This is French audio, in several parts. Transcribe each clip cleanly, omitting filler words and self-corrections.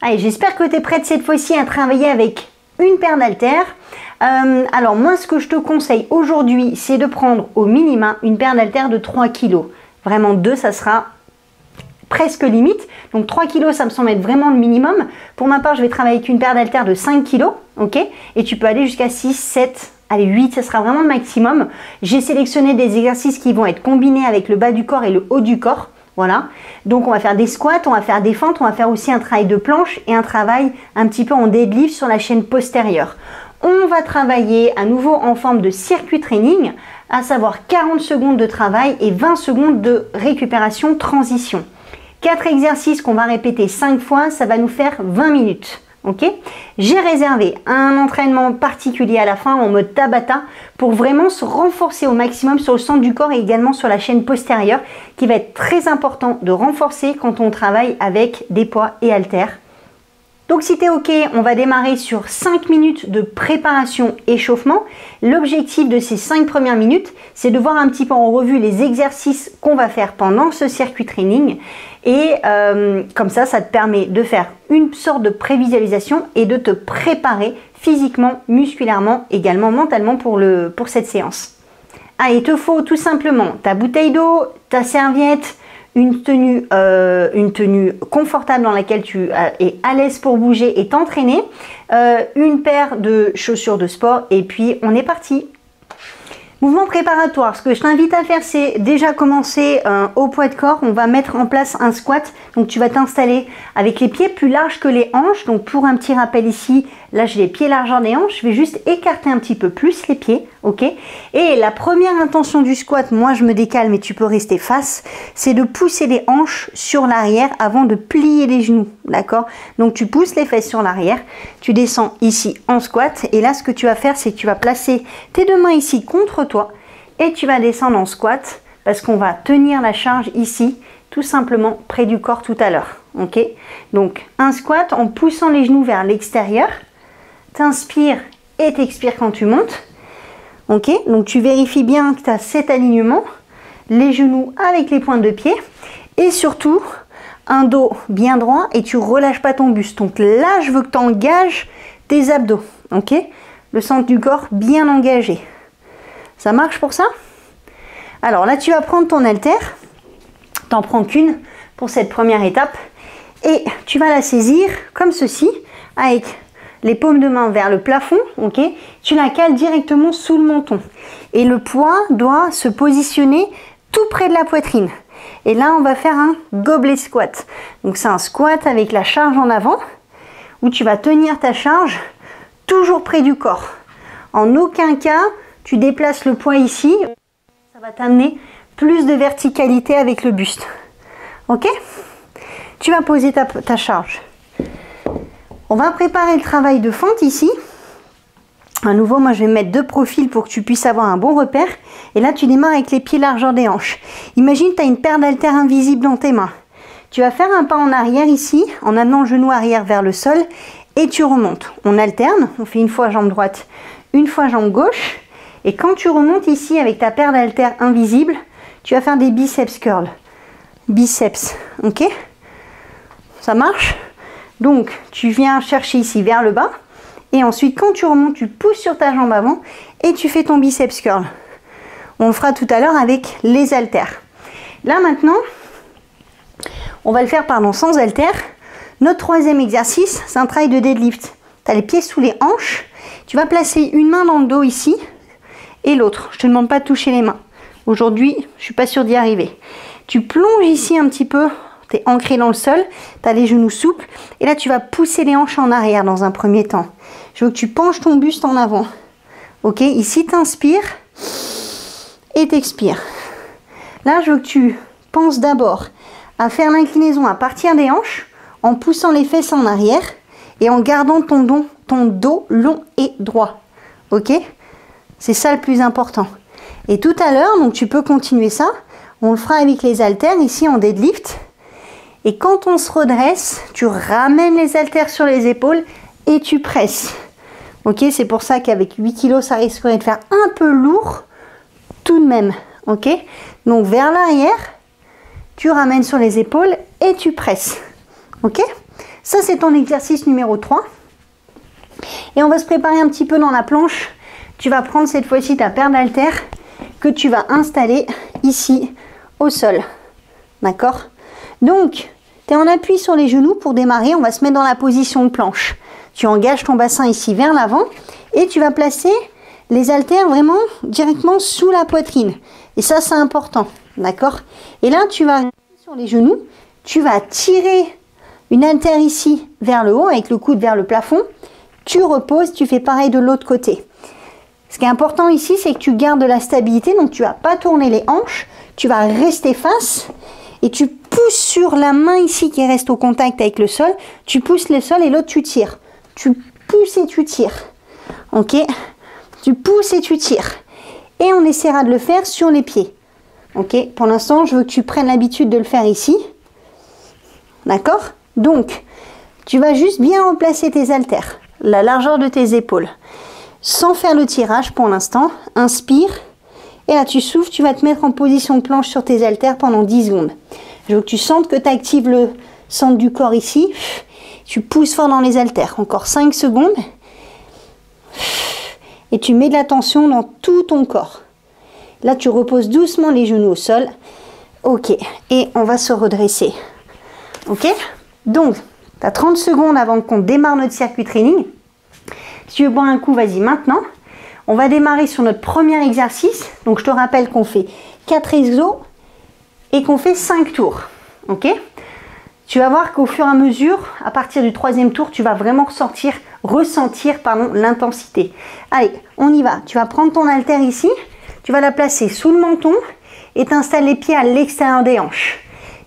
Allez, j'espère que tu es prête cette fois-ci à travailler avec une paire d'haltères. Alors moi, ce que je te conseille aujourd'hui, c'est de prendre au minimum une paire d'haltères de 3 kg. Vraiment 2, ça sera presque limite. Donc 3 kg, ça me semble être vraiment le minimum. Pour ma part, je vais travailler avec une paire d'haltères de 5 kg. Ok, et tu peux aller jusqu'à 6, 7, allez 8, ça sera vraiment le maximum. J'ai sélectionné des exercices qui vont être combinés avec le bas du corps et le haut du corps. Voilà, donc on va faire des squats, on va faire des fentes, on va faire aussi un travail de planche et un travail un petit peu en deadlift sur la chaîne postérieure. On va travailler à nouveau en forme de circuit training, à savoir 40 secondes de travail et 20 secondes de récupération transition. 4 exercices qu'on va répéter 5 fois, ça va nous faire 20 minutes. Ok, j'ai réservé un entraînement particulier à la fin en mode Tabata pour vraiment se renforcer au maximum sur le centre du corps et également sur la chaîne postérieure qui va être très important de renforcer quand on travaille avec des poids et haltères. Donc si tu es ok, on va démarrer sur 5 minutes de préparation échauffement. L'objectif de ces 5 premières minutes, c'est de voir un petit peu en revue les exercices qu'on va faire pendant ce circuit training. Et comme ça, ça te permet de faire une sorte de prévisualisation et de te préparer physiquement, musculairement, également mentalement pour cette séance. Ah, il te faut tout simplement ta bouteille d'eau, ta serviette, une tenue confortable dans laquelle tu es à l'aise pour bouger et t'entraîner, une paire de chaussures de sport et puis on est parti. Mouvement préparatoire, ce que je t'invite à faire, c'est déjà commencer au poids de corps. On va mettre en place un squat. Donc tu vas t'installer avec les pieds plus larges que les hanches. Donc pour un petit rappel ici, là j'ai les pieds largeur des hanches. Je vais juste écarter un petit peu plus les pieds. Ok. Et la première intention du squat, moi je me décale mais tu peux rester face, c'est de pousser les hanches sur l'arrière avant de plier les genoux. D'accord. Donc tu pousses les fesses sur l'arrière. Tu descends ici en squat. Et là ce que tu vas faire, c'est que tu vas placer tes deux mains ici contre toi et tu vas descendre en squat parce qu'on va tenir la charge ici tout simplement près du corps tout à l'heure. Ok, donc un squat en poussant les genoux vers l'extérieur, t'inspires et t'expires quand tu montes. Ok, donc tu vérifies bien que tu as cet alignement, les genoux avec les pointes de pied et surtout un dos bien droit et tu relâches pas ton buste. Donc là je veux que tu engages tes abdos. Ok, le centre du corps bien engagé. Ça marche pour ça? Alors là, tu vas prendre ton haltère. T'en prends qu'une pour cette première étape. Et tu vas la saisir comme ceci, avec les paumes de main vers le plafond. Ok, tu la cales directement sous le menton. Et le poids doit se positionner tout près de la poitrine. Et là, on va faire un gobelet squat. Donc c'est un squat avec la charge en avant, où tu vas tenir ta charge toujours près du corps. En aucun cas, tu déplaces le poids ici, ça va t'amener plus de verticalité avec le buste. Ok? Tu vas poser ta charge. On va préparer le travail de fente ici. À nouveau, moi je vais mettre 2 profils pour que tu puisses avoir un bon repère. Et là, tu démarres avec les pieds largeur des hanches. Imagine tu as une paire d'haltères invisible dans tes mains. Tu vas faire un pas en arrière ici, en amenant le genou arrière vers le sol. Et tu remontes. On alterne, on fait une fois jambe droite, une fois jambe gauche. Et quand tu remontes ici avec ta paire d'haltères invisible, tu vas faire des biceps curls. Biceps, ok? Ça marche? Donc, tu viens chercher ici vers le bas. Et ensuite, quand tu remontes, tu pousses sur ta jambe avant et tu fais ton biceps curl. On le fera tout à l'heure avec les haltères. Là, maintenant, on va le faire sans haltères. Notre troisième exercice, c'est un travail de deadlift. Tu as les pieds sous les hanches. Tu vas placer une main dans le dos ici. Et l'autre, je ne te demande pas de toucher les mains. Aujourd'hui, je ne suis pas sûre d'y arriver. Tu plonges ici un petit peu, tu es ancré dans le sol, tu as les genoux souples. Et là, tu vas pousser les hanches en arrière dans un premier temps. Je veux que tu penches ton buste en avant. Ok, ici, tu inspires et tu expires. Là, je veux que tu penses d'abord à faire l'inclinaison à partir des hanches, en poussant les fesses en arrière et en gardant ton dos long et droit. Ok? C'est ça le plus important. Et tout à l'heure, donc tu peux continuer ça. On le fera avec les haltères ici en deadlift. Et quand on se redresse, tu ramènes les haltères sur les épaules et tu presses. Ok, c'est pour ça qu'avec 8 kg, ça risquerait de faire un peu lourd tout de même. Ok, donc vers l'arrière, tu ramènes sur les épaules et tu presses. Ok, Ça, c'est ton exercice numéro 3. Et on va se préparer un petit peu dans la planche. Tu vas prendre cette fois-ci ta paire d'haltères que tu vas installer ici au sol. D'accord? Donc, tu es en appui sur les genoux pour démarrer. On va se mettre dans la position de planche. Tu engages ton bassin ici vers l'avant et tu vas placer les haltères vraiment directement sous la poitrine. Et ça, c'est important. D'accord? Et là, tu vas sur les genoux. Tu vas tirer une haltère ici vers le haut avec le coude vers le plafond. Tu reposes, tu fais pareil de l'autre côté. Ce qui est important ici, c'est que tu gardes de la stabilité. Donc, tu ne vas pas tourner les hanches. Tu vas rester face et tu pousses sur la main ici qui reste au contact avec le sol. Tu pousses le sol et l'autre, tu tires. Tu pousses et tu tires. Ok? Tu pousses et tu tires. Et on essaiera de le faire sur les pieds. Ok? Pour l'instant, je veux que tu prennes l'habitude de le faire ici. D'accord? Donc, tu vas juste bien replacer tes haltères, la largeur de tes épaules, sans faire le tirage pour l'instant. Inspire. Et là, tu souffles, tu vas te mettre en position de planche sur tes haltères pendant 10 secondes. Je veux que tu sentes que tu actives le centre du corps ici. Tu pousses fort dans les haltères. Encore 5 secondes. Et tu mets de la tension dans tout ton corps. Là, tu reposes doucement les genoux au sol. Ok. Et on va se redresser. Ok? Donc, tu as 30 secondes avant qu'on démarre notre circuit training. Si tu veux boire un coup, vas-y maintenant. On va démarrer sur notre premier exercice. Donc, je te rappelle qu'on fait 4 exos et qu'on fait 5 tours. Ok? Tu vas voir qu'au fur et à mesure, à partir du 3e tour, tu vas vraiment ressentir l'intensité. Allez, on y va. Tu vas prendre ton haltère ici. Tu vas la placer sous le menton et t'installes les pieds à l'extérieur des hanches.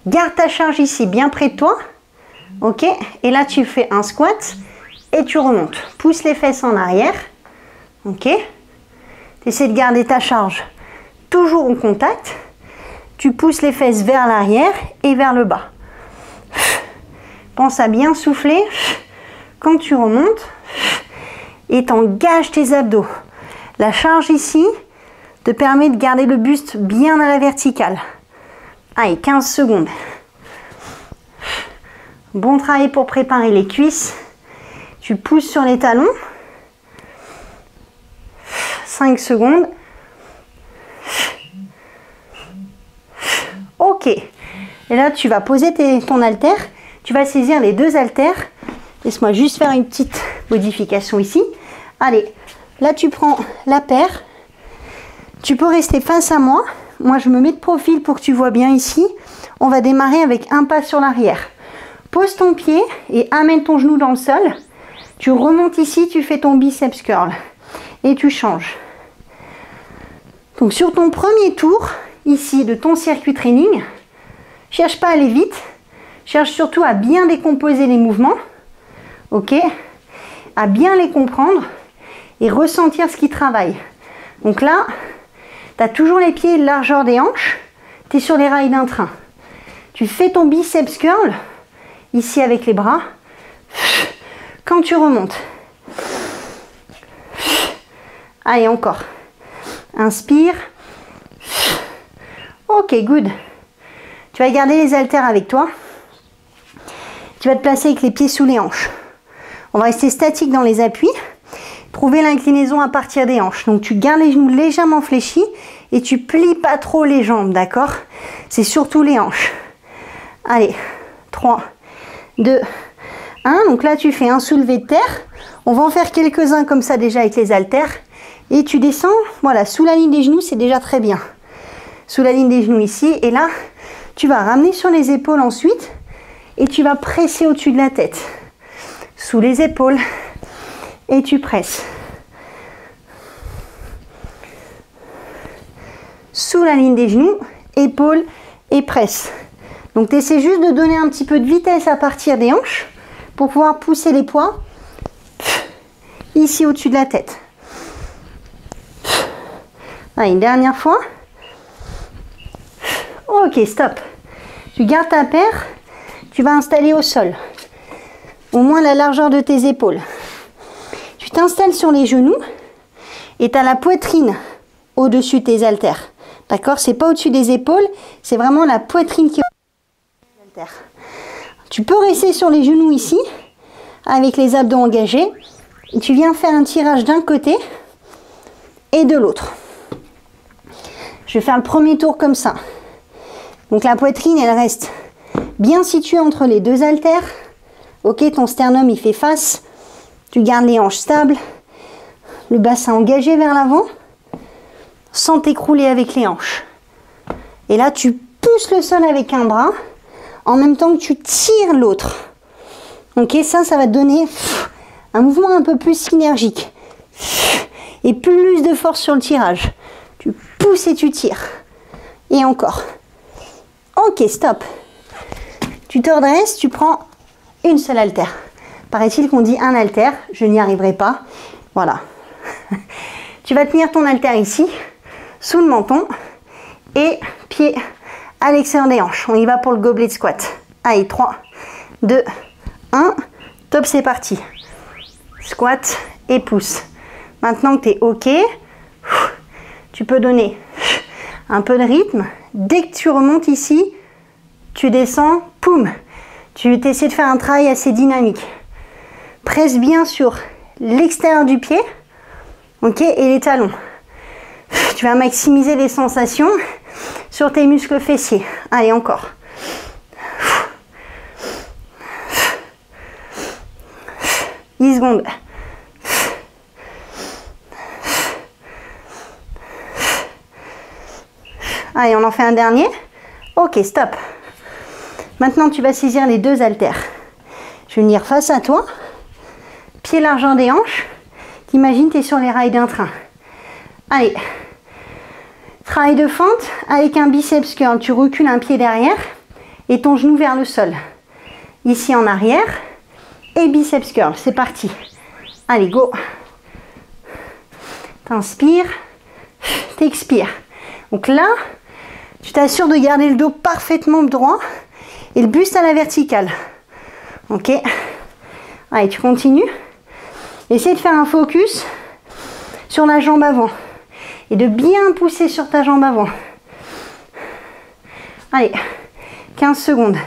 Garde ta charge ici, bien près de toi. Ok? Et là, tu fais un squat et tu remontes. Pousse les fesses en arrière. Ok? Tu essaies de garder ta charge toujours au contact. Tu pousses les fesses vers l'arrière et vers le bas. Pense à bien souffler quand tu remontes et t'engages tes abdos. La charge ici te permet de garder le buste bien à la verticale. Allez, 15 secondes. Bon travail pour préparer les cuisses. Tu pousses sur les talons. 5 secondes. Ok. Et là, tu vas poser ton haltère. Tu vas saisir les 2 haltères. Laisse-moi juste faire une petite modification ici. Allez, là, tu prends la paire. Tu peux rester face à moi. Moi, je me mets de profil pour que tu vois bien ici. On va démarrer avec un pas sur l'arrière. Pose ton pied et amène ton genou dans le sol. Tu remontes ici, tu fais ton biceps curl. Et tu changes. Donc, sur ton premier tour, ici, de ton circuit training, cherche pas à aller vite. Cherche surtout à bien décomposer les mouvements. Ok? À bien les comprendre et ressentir ce qui travaille. Donc là, tu as toujours les pieds largeur des hanches. Tu es sur les rails d'un train. Tu fais ton biceps curl, ici avec les bras. Quand tu remontes. Allez, encore. Inspire. Ok, good. Tu vas garder les haltères avec toi. Tu vas te placer avec les pieds sous les hanches. On va rester statique dans les appuis. Trouver l'inclinaison à partir des hanches. Donc, tu gardes les genoux légèrement fléchis et tu plies pas trop les jambes, d'accord? C'est surtout les hanches. Allez, 3, 2, 1. Donc là, tu fais un soulevé de terre. On va en faire quelques-uns comme ça déjà avec les haltères. Et tu descends, voilà, sous la ligne des genoux, c'est déjà très bien. Sous la ligne des genoux ici. Et là, tu vas ramener sur les épaules ensuite. Et tu vas presser au-dessus de la tête. Sous les épaules. Et tu presses. Sous la ligne des genoux, épaules et presse. Donc, tu essaies juste de donner un petit peu de vitesse à partir des hanches pour pouvoir pousser les poids ici au-dessus de la tête. Allez, une dernière fois. Ok, stop. Tu gardes ta paire. Tu vas installer au sol. Au moins la largeur de tes épaules. Tu t'installes sur les genoux et tu as la poitrine au-dessus de tes haltères. D'accord? C'est pas au-dessus des épaules, c'est vraiment la poitrine qui est au-dessus des haltères. Tu peux rester sur les genoux ici, avec les abdos engagés. Et tu viens faire un tirage d'un côté et de l'autre. Je vais faire le premier tour comme ça. Donc la poitrine, elle reste bien située entre les deux haltères. Ok, ton sternum, il fait face. Tu gardes les hanches stables. Le bassin engagé vers l'avant. Sans t'écrouler avec les hanches. Et là, tu pousses le sol avec un bras. En même temps que tu tires l'autre. Ok, ça va te donner un mouvement un peu plus synergique. Et plus de force sur le tirage. Tu pousses et tu tires. Et encore. Ok, stop. Tu te redresses, tu prends une seule haltère. Paraît-il qu'on dit un haltère. Je n'y arriverai pas. Voilà. Tu vas tenir ton haltère ici, sous le menton. Et pied à l'extérieur des hanches. On y va pour le gobelet de squat. Allez, 3, 2, 1. Top, c'est parti. Squat et pouce. Maintenant que tu es OK, tu peux donner un peu de rythme. Dès que tu remontes ici, tu descends, poum. Tu essaies de faire un travail assez dynamique. Presse bien sur l'extérieur du pied, ok, et les talons. Tu vas maximiser les sensations sur tes muscles fessiers. Allez, encore. 10 secondes. Allez, on en fait un dernier. Ok, stop. Maintenant, tu vas saisir les deux haltères. Je vais venir face à toi. Pied largeur des hanches. T'imagines, tu es sur les rails d'un train. Allez. Travail de fente avec un biceps curl. Tu recules un pied derrière et ton genou vers le sol. Ici en arrière. Et biceps curl. C'est parti. Allez, go. T'inspires. T'expires. Donc là, tu t'assures de garder le dos parfaitement droit et le buste à la verticale. Ok. Allez, tu continues. Essaye de faire un focus sur la jambe avant et de bien pousser sur ta jambe avant. Allez, 15 secondes.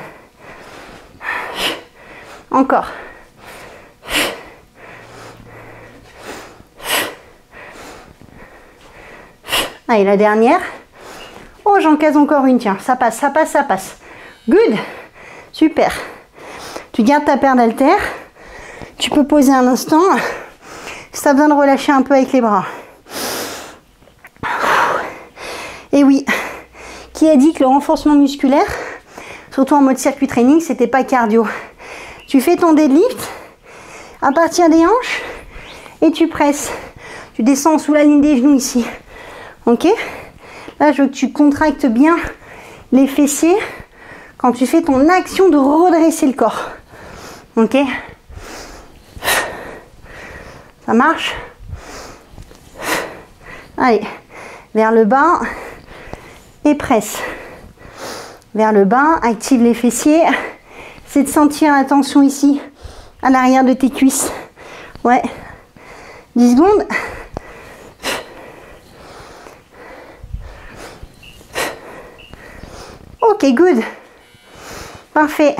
Encore. Allez, la dernière. Oh, j'en case encore une, tiens. Ça passe, ça passe, ça passe. Good. Super. Tu gardes ta paire d'haltères. Tu peux poser un instant. Si tu as besoin de relâcher un peu avec les bras. Et oui, qui a dit que le renforcement musculaire, surtout en mode circuit training, c'était pas cardio. Tu fais ton deadlift à partir des hanches et tu presses. Tu descends sous la ligne des genoux ici. Ok? Là, je veux que tu contractes bien les fessiers quand tu fais ton action de redresser le corps. Ok? Ça marche? Allez, vers le bas et presse. Vers le bas, active les fessiers. C'est de sentir la tension ici, à l'arrière de tes cuisses. Ouais. 10 secondes. Ok, good. Parfait.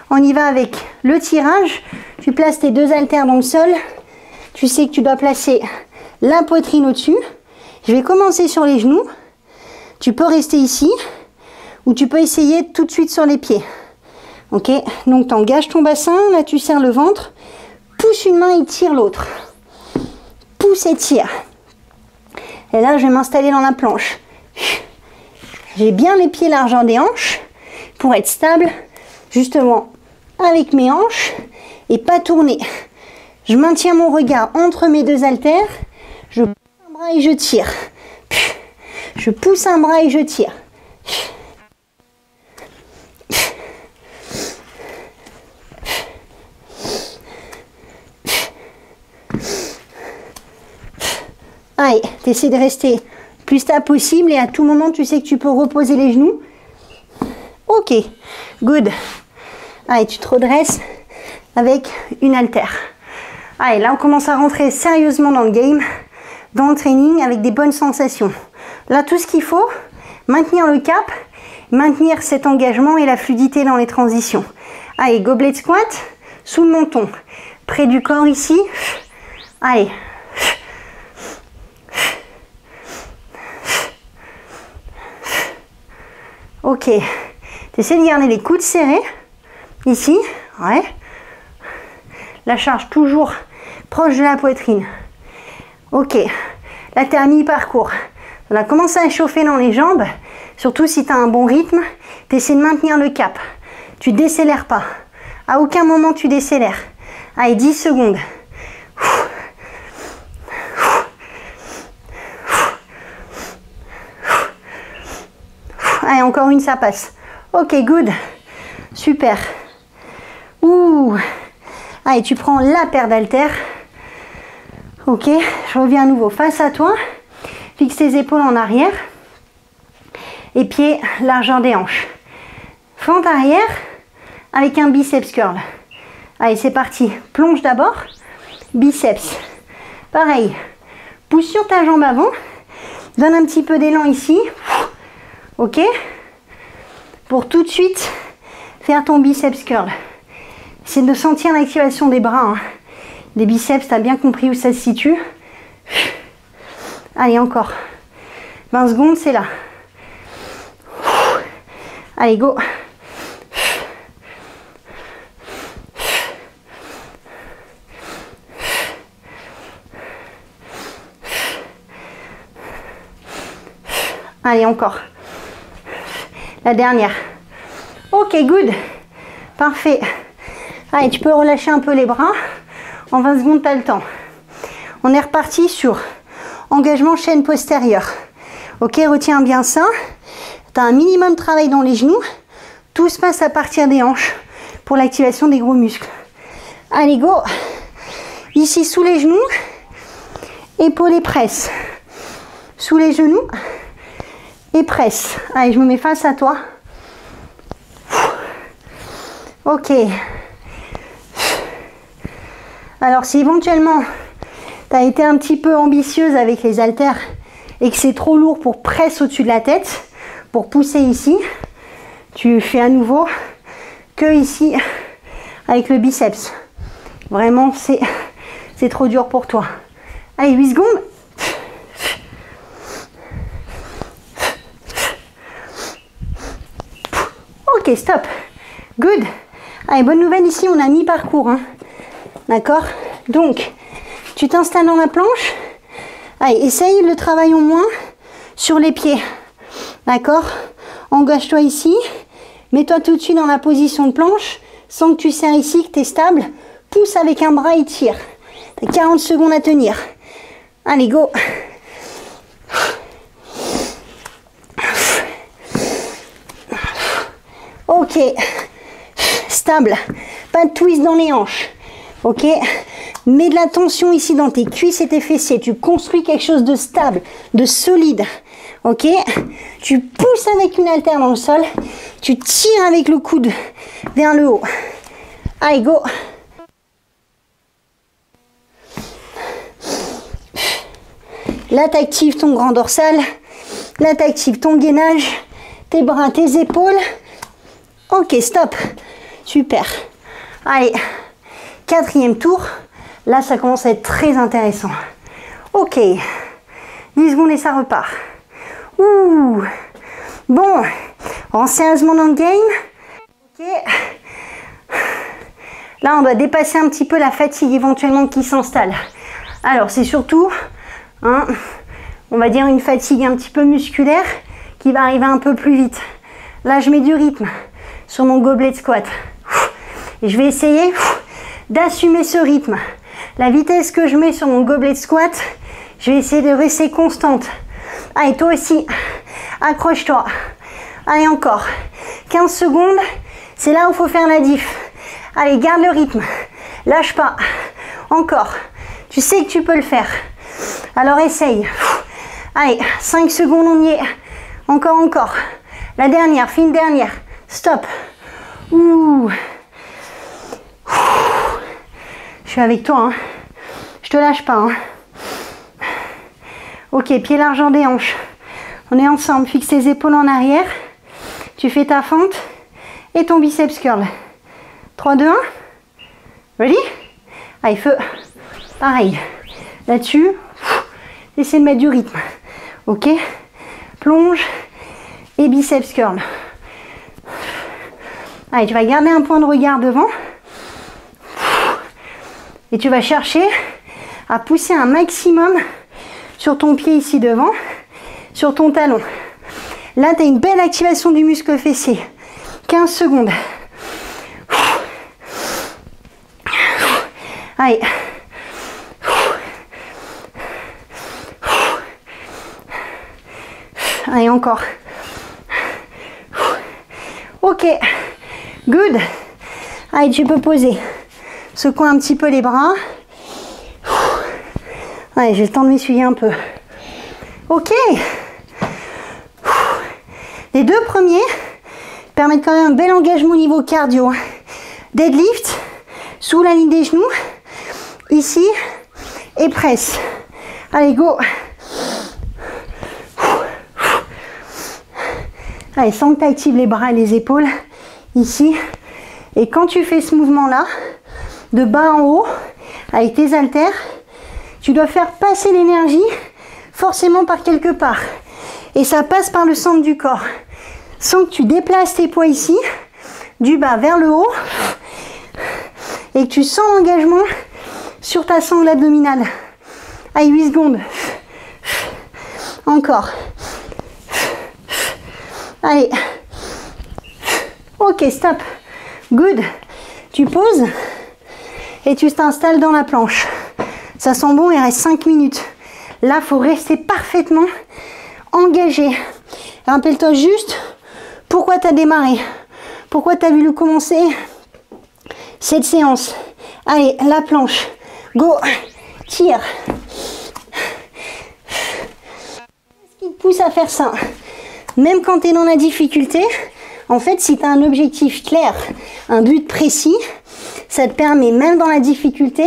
On y va avec le tirage. Tu places tes deux haltères dans le sol. Tu sais que tu dois placer la poitrine au-dessus. Je vais commencer sur les genoux. Tu peux rester ici ou tu peux essayer tout de suite sur les pieds. Ok, donc tu engages ton bassin. Là, tu serres le ventre. Pousse une main et tire l'autre. Pousse et tire. Et là, je vais m'installer dans la planche. J'ai bien les pieds largeur des hanches pour être stable, justement, avec mes hanches et pas tourner. Je maintiens mon regard entre mes deux haltères. Je pousse un bras et je tire. Je pousse un bras et je tire. Allez, tu essaies de rester plus stable possible et à tout moment, tu sais que tu peux reposer les genoux. Ok, good. Allez, tu te redresses avec une haltère. Allez, là, on commence à rentrer sérieusement dans le game, dans le training, avec des bonnes sensations. Là, tout ce qu'il faut, maintenir le cap, maintenir cet engagement et la fluidité dans les transitions. Allez, gobelet squat, sous le menton. Près du corps ici. Allez. Ok. Tu essaies de garder les coudes serrés. Ici. Ouais. La charge toujours proche de la poitrine. Ok. Là, tu es à mi-parcours. On a commencé à chauffer dans les jambes. Surtout si tu as un bon rythme. Tu essaies de maintenir le cap. Tu décélères pas. À aucun moment tu décélères. Allez, 10 secondes. Allez, encore une, ça passe. Ok, good. Super. Ouh. Allez, tu prends la paire d'haltères. Ok, je reviens à nouveau face à toi. Fixe tes épaules en arrière. Et pieds largeur des hanches. Fente arrière avec un biceps curl. Allez, c'est parti. Plonge d'abord. Biceps. Pareil. Pousse sur ta jambe avant. Donne un petit peu d'élan ici. Ok. Pour tout de suite faire ton biceps curl. C'est de sentir l'activation des bras. Hein. Les biceps, tu as bien compris où ça se situe. Allez, encore. 20 secondes, c'est là. Allez, go. Allez, encore. La dernière. Ok, good. Parfait. Allez, tu peux relâcher un peu les bras. En 20 secondes, tu as le temps. On est reparti sur engagement chaîne postérieure. Ok, retiens bien ça. Tu as un minimum de travail dans les genoux. Tout se passe à partir des hanches pour l'activation des gros muscles. Allez, go. Ici, sous les genoux. Épaules et presse. Sous les genoux. Et presse. Allez, je me mets face à toi. Ok. Alors, si éventuellement, tu as été un petit peu ambitieuse avec les haltères et que c'est trop lourd pour presse au-dessus de la tête, pour pousser ici, tu fais à nouveau que ici avec le biceps. Vraiment, c'est trop dur pour toi. Allez, 8 secondes. Ok, stop. Good. Allez, bonne nouvelle ici, on a mi-parcours. Hein. D'accord? Donc, tu t'installes dans la planche. Allez, essaye le travail au moins sur les pieds. D'accord? Engage-toi ici. Mets-toi tout de suite dans la position de planche. Sens que tu serres ici, que tu es stable. Pousse avec un bras et tire. Tu as 40 secondes à tenir. Allez, go. Ok. Stable. Pas de twist dans les hanches. Ok. Mets de la tension ici dans tes cuisses et tes fessiers. Tu construis quelque chose de stable, de solide. Ok. Tu pousses avec une haltère dans le sol. Tu tires avec le coude vers le haut. Allez, go. Là, tu actives ton grand dorsal. Là, tu actives ton gainage. Tes bras, tes épaules. Ok, stop. Super. Allez, 4e tour. Là, ça commence à être très intéressant. Ok. 10 secondes et ça repart. Ouh. Bon. On rentre sérieusement dans le game. Ok. Là, on doit dépasser un petit peu la fatigue éventuellement qui s'installe. Alors, c'est surtout, hein, on va dire une fatigue un petit peu musculaire qui va arriver un peu plus vite. Là, je mets du rythme sur mon gobelet squat. Et je vais essayer d'assumer ce rythme. La vitesse que je mets sur mon gobelet squat, je vais essayer de rester constante. Allez, toi aussi, accroche-toi. Allez, encore. 15 secondes, c'est là où il faut faire la diff. Allez, garde le rythme. Lâche pas. Encore. Tu sais que tu peux le faire. Alors, essaye. Allez, 5 secondes, on y est. Encore, encore. La dernière, fine dernière. Stop. Ouh. Je suis avec toi. Hein. Je te lâche pas. Hein. Ok, pied largeur des hanches. On est ensemble. Fixe tes épaules en arrière. Tu fais ta fente et ton biceps curl. 3, 2, 1. Ready? Allez, feu. Pareil. Là-dessus, essayez de mettre du rythme. Ok? Plonge et biceps curl. Allez, tu vas garder un point de regard devant. Et tu vas chercher à pousser un maximum sur ton pied ici devant, sur ton talon. Là, tu as une belle activation du muscle fessier. 15 secondes. Allez. Allez, encore. Ok. Good. Allez, tu peux poser. Secoue un petit peu les bras. Allez, j'ai le temps de m'essuyer un peu. Ok. Les deux premiers permettent quand même un bel engagement au niveau cardio. Deadlift, sous la ligne des genoux. Ici. Et presse. Allez, go. Allez, sans que tu actives les bras et les épaules. Ici. Et quand tu fais ce mouvement-là, de bas en haut, avec tes haltères, tu dois faire passer l'énergie forcément par quelque part. Et ça passe par le centre du corps. Sans que tu déplaces tes poids ici, du bas vers le haut, et que tu sens l'engagement sur ta sangle abdominale. Allez, 8 secondes. Encore. Allez. Ok, stop. Good. Tu poses et tu t'installes dans la planche. Ça sent bon, il reste 5 minutes. Là, il faut rester parfaitement engagé. Rappelle-toi juste pourquoi tu as démarré. Pourquoi tu as voulu commencer cette séance. Allez, la planche. Go. Tire. Qu'est-ce qui te pousse à faire ça? Même quand tu es dans la difficulté, en fait, si tu as un objectif clair, un but précis, ça te permet, même dans la difficulté,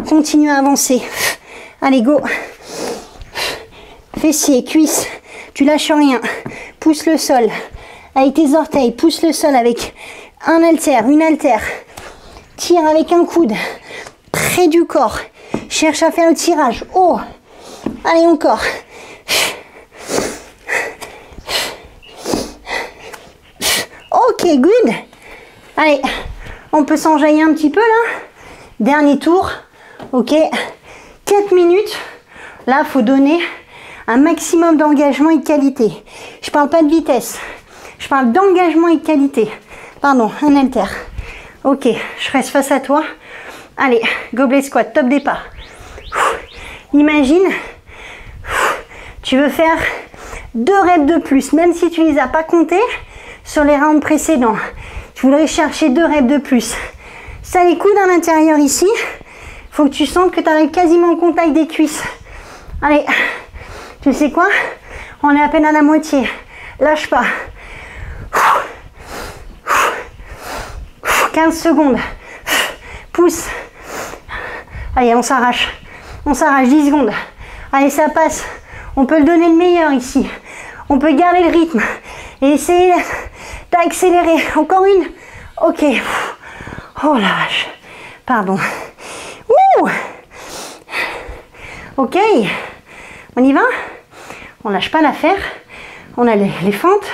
continuer à avancer. Allez, go. Fessiers, cuisses, tu lâches rien. Pousse le sol avec tes orteils. Pousse le sol avec un haltère, une haltère. Tire avec un coude près du corps. Cherche à faire le tirage. Oh. Allez, encore. Ok, good. Allez, on peut s'enjailler un petit peu là. Dernier tour. Ok. 4 minutes. Là, il faut donner un maximum d'engagement et de qualité. Je parle pas de vitesse. Je parle d'engagement et de qualité. Pardon, un haltère. Ok, je reste face à toi. Allez, gobelet squat, top départ. Imagine, tu veux faire 2 reps de plus, même si tu les as pas comptés sur les rounds précédents. Tu voudrais chercher 2 reps de plus. Ça, les coudes à l'intérieur ici. Il faut que tu sentes que tu arrives quasiment au contact des cuisses. Allez, tu sais quoi? On est à peine à la moitié. Lâche pas. 15 secondes. Pousse. Allez, on s'arrache. On s'arrache 10 secondes. Allez, ça passe. On peut le donner le meilleur ici. On peut garder le rythme. Et essayer d'accélérer. Encore une. Ok. Oh la vache. Pardon. Ouh. Ok. On y va? On lâche pas l'affaire. On a les fentes.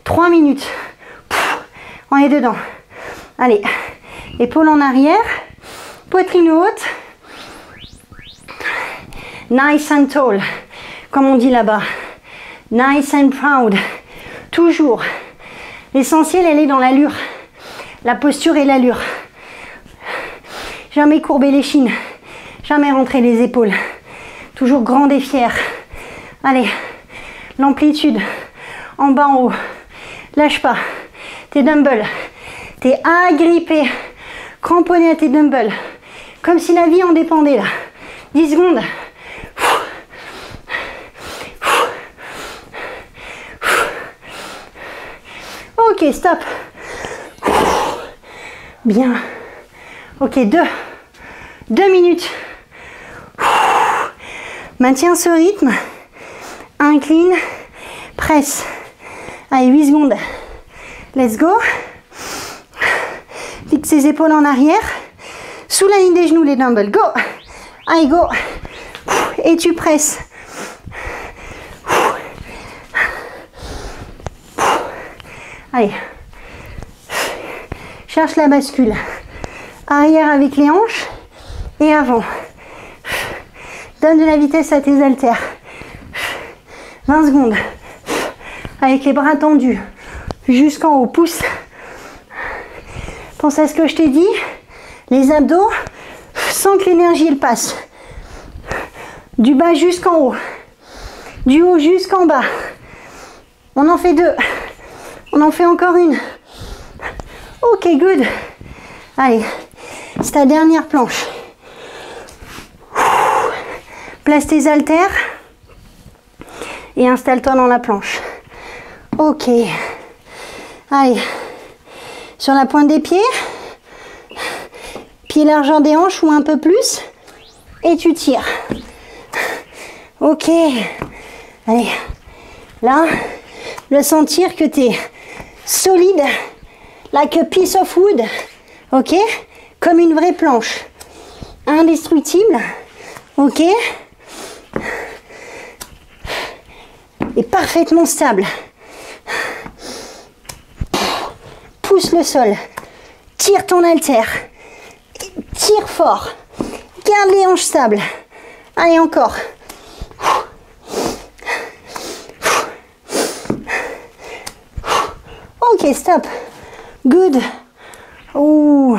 3 minutes. On est dedans. Allez. Épaules en arrière. Poitrine haute. Nice and tall. Comme on dit là-bas. Nice and proud. Toujours. L'essentiel, elle est dans l'allure. La posture et l'allure. Jamais courber les chines. Jamais rentrer les épaules. Toujours grande et fière. Allez. L'amplitude. En bas, en haut. Lâche pas. Tes dumbbells. T'es agrippé. Cramponné à tes dumbbells. Comme si la vie en dépendait là. 10 secondes. Ok, stop. Bien. Ok, 2 minutes. Maintiens ce rythme. Incline. Presse. Allez, 8 secondes. Let's go. Fixez tes épaules en arrière. Sous la ligne des genoux, les dumbbells. Go. Allez, go. Et tu presses. Allez. Cherche la bascule. Arrière avec les hanches et avant. Donne de la vitesse à tes haltères. 20 secondes. Avec les bras tendus jusqu'en haut. Pousse. Pense à ce que je t'ai dit. Les abdos, sans que l'énergie elle passe. Du bas jusqu'en haut. Du haut jusqu'en bas. On en fait 2. On en fait encore une. Ok, good. Allez, c'est ta dernière planche. Place tes haltères et installe-toi dans la planche. Ok. Allez, sur la pointe des pieds, pied largeur des hanches ou un peu plus, et tu tires. Ok. Allez, là, le sentir que tu es solide, like a piece of wood, ok, comme une vraie planche, indestructible, ok, et parfaitement stable. Pousse le sol, tire ton haltère, tire fort, garde les hanches stables. Allez, encore. Ok, stop. Good. Ouh.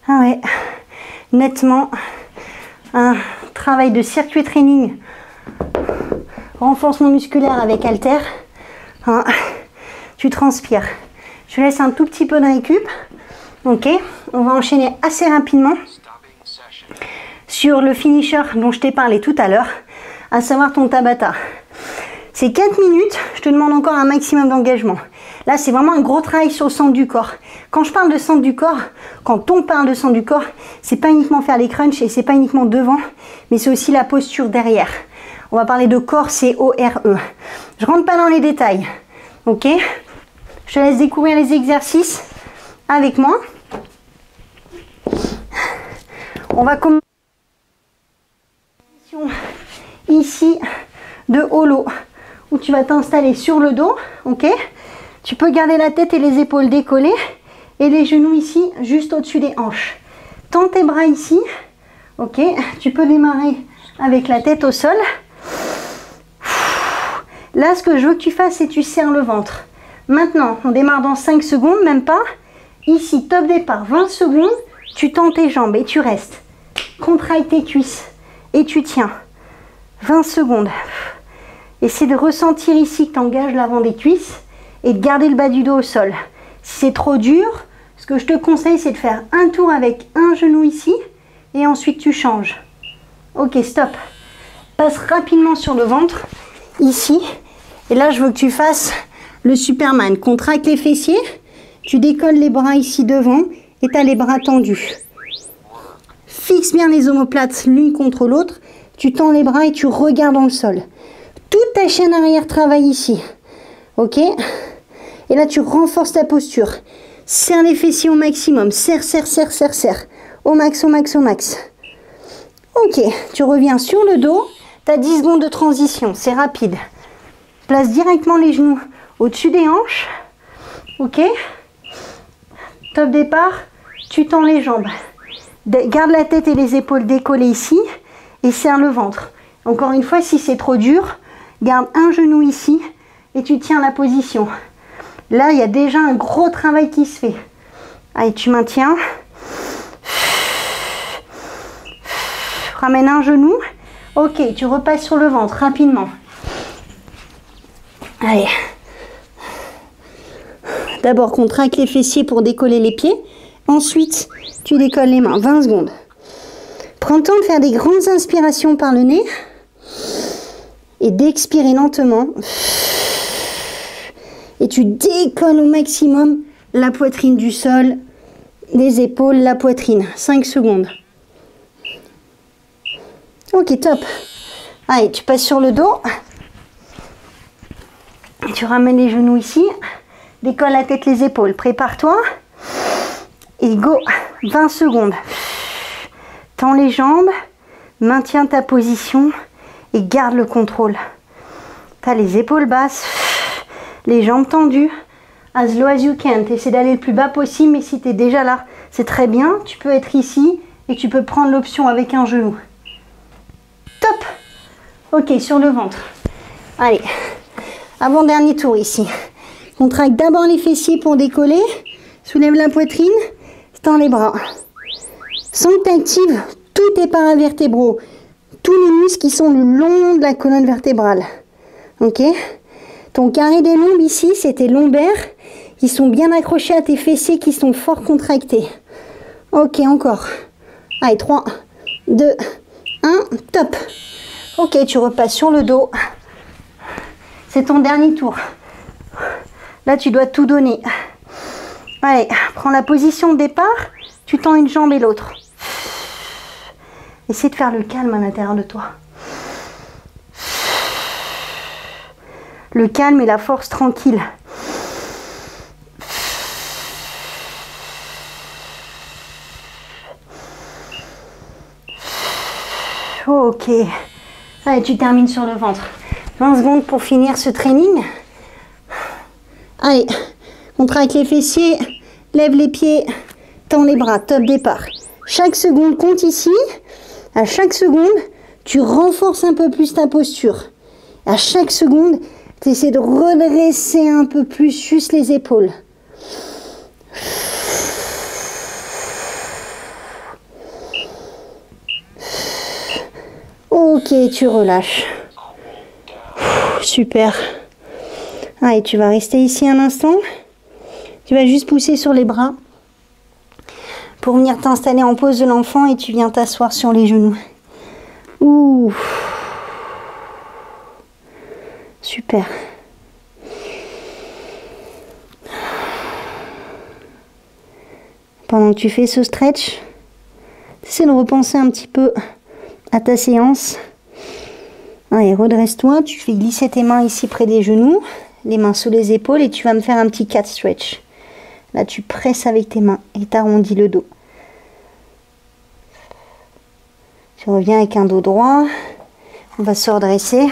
Ah ouais. Nettement, un travail de circuit training. Renforcement musculaire avec haltère. Hein. Tu transpires. Je te laisse un tout petit peu de récup. Ok. On va enchaîner assez rapidement sur le finisher dont je t'ai parlé tout à l'heure, à savoir ton Tabata. C'est 4 minutes. Je te demande encore un maximum d'engagement. Là, c'est vraiment un gros travail sur le centre du corps. Quand je parle de centre du corps, quand on parle de centre du corps, c'est pas uniquement faire les crunchs et c'est pas uniquement devant, mais c'est aussi la posture derrière. On va parler de corps, C-O-R-E. Je rentre pas dans les détails. Ok? Je te laisse découvrir les exercices avec moi. On va commencer ici de holo, où tu vas t'installer sur le dos. Ok? Tu peux garder la tête et les épaules décollées et les genoux ici, juste au-dessus des hanches. Tends tes bras ici. Ok, tu peux démarrer avec la tête au sol. Là, ce que je veux que tu fasses, c'est que tu serres le ventre. Maintenant, on démarre dans 5 secondes, même pas. Ici, top départ, 20 secondes. Tu tends tes jambes et tu restes. Contraille tes cuisses et tu tiens. 20 secondes. Essaie de ressentir ici que tu engages l'avant des cuisses et de garder le bas du dos au sol. Si c'est trop dur, ce que je te conseille, c'est de faire un tour avec un genou ici et ensuite tu changes. Ok, stop. Passe rapidement sur le ventre, ici. Et là, je veux que tu fasses le Superman. Contracte les fessiers, tu décolles les bras ici devant et tu as les bras tendus. Fixe bien les omoplates l'une contre l'autre. Tu tends les bras et tu regardes dans le sol. Toute ta chaîne arrière travaille ici. Ok? Et là, tu renforces ta posture. Serre les fessiers au maximum. Serre, serre, serre, serre, serre. Au max, au max, au max. Ok, tu reviens sur le dos. Tu as 10 secondes de transition. C'est rapide. Place directement les genoux au-dessus des hanches. Ok? Top départ. Tu tends les jambes. Garde la tête et les épaules décollées ici. Et serre le ventre. Encore une fois, si c'est trop dur, garde un genou ici. Et tu tiens la position. Là, il y a déjà un gros travail qui se fait. Allez, tu maintiens. Ramène un genou. Ok, tu repasses sur le ventre rapidement. Allez. D'abord, contracte les fessiers pour décoller les pieds. Ensuite, tu décolles les mains. 20 secondes. Prends le temps de faire des grandes inspirations par le nez. Et d'expirer lentement. Et tu décolles au maximum la poitrine du sol, les épaules, la poitrine. 5 secondes. Ok, top. Allez, tu passes sur le dos. Et tu ramènes les genoux ici. Décolle la tête, les épaules. Prépare-toi. Et go, 20 secondes. Tends les jambes, maintiens ta position et garde le contrôle. Tu as les épaules basses, les jambes tendues. As low as you can. Essaie d'aller le plus bas possible, mais si tu es déjà là, c'est très bien. Tu peux être ici et tu peux prendre l'option avec un genou. Top. Ok, sur le ventre. Allez, avant-dernier tour ici. Contracte d'abord les fessiers pour décoller. Soulève la poitrine. Tends les bras. Sens que tu actives tous tes paravertébraux. Tous les muscles qui sont le long de la colonne vertébrale. Ok? Ton carré des lombes ici, c'est tes lombaires. Ils sont bien accrochés à tes fessiers qui sont fort contractés. Ok, encore. Allez, 3, 2, 1, top. Ok, tu repasses sur le dos. C'est ton dernier tour. Là, tu dois tout donner. Allez, prends la position de départ. Tu tends une jambe et l'autre. Essaie de faire le calme à l'intérieur de toi. Le calme et la force tranquille. Ok. Allez, tu termines sur le ventre. 20 secondes pour finir ce training. Allez, contracte les fessiers, lève les pieds, tends les bras, top départ. Chaque seconde compte ici. À chaque seconde, tu renforces un peu plus ta posture. À chaque seconde, tu essaies de redresser un peu plus juste les épaules. Ok, tu relâches. Super. Allez, tu vas rester ici un instant. Tu vas juste pousser sur les bras pour venir t'installer en pose de l'enfant et tu viens t'asseoir sur les genoux. Ouh. Super. Pendant que tu fais ce stretch, essaie de repenser un petit peu à ta séance. Allez, redresse-toi. Tu fais glisser tes mains ici près des genoux, les mains sous les épaules et tu vas me faire un petit cat stretch. Là, tu presses avec tes mains et tu arrondis le dos. Tu reviens avec un dos droit. On va se redresser.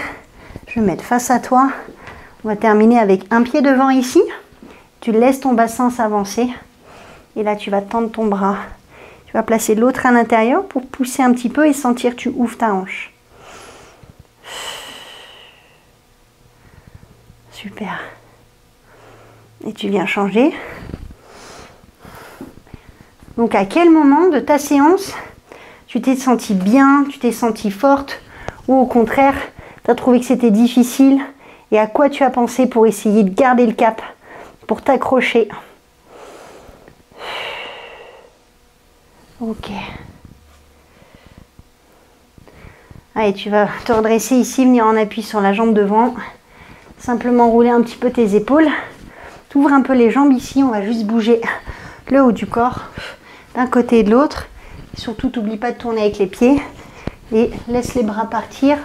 Je vais mettre face à toi. On va terminer avec un pied devant ici. Tu laisses ton bassin s'avancer. Et là, tu vas tendre ton bras. Tu vas placer l'autre à l'intérieur pour pousser un petit peu et sentir que tu ouvres ta hanche. Super. Et tu viens changer. Donc, à quel moment de ta séance tu t'es sentie bien, tu t'es sentie forte ou au contraire, tu as trouvé que c'était difficile et à quoi tu as pensé pour essayer de garder le cap, pour t'accrocher. Ok. Allez, tu vas te redresser ici, venir en appui sur la jambe devant. Simplement rouler un petit peu tes épaules. Tu ouvres un peu les jambes ici, on va juste bouger le haut du corps d'un côté et de l'autre. Surtout, n'oublie pas de tourner avec les pieds et laisse les bras partir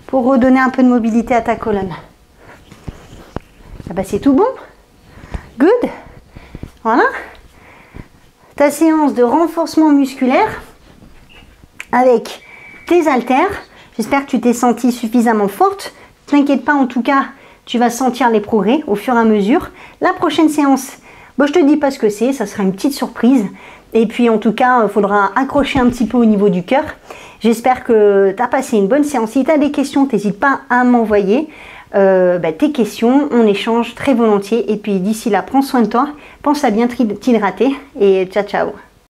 pour redonner un peu de mobilité à ta colonne. Ah bah c'est tout bon. Good. Voilà. Ta séance de renforcement musculaire avec tes haltères. J'espère que tu t'es sentie suffisamment forte. Ne t'inquiète pas, en tout cas, tu vas sentir les progrès au fur et à mesure. La prochaine séance, bon, je te dis pas ce que c'est, ça sera une petite surprise. Et puis en tout cas, il faudra accrocher un petit peu au niveau du cœur. J'espère que tu as passé une bonne séance. Si tu as des questions, n'hésite pas à m'envoyer tes questions. On échange très volontiers. Et puis d'ici là, prends soin de toi. Pense à bien t'hydrater. Et ciao, ciao.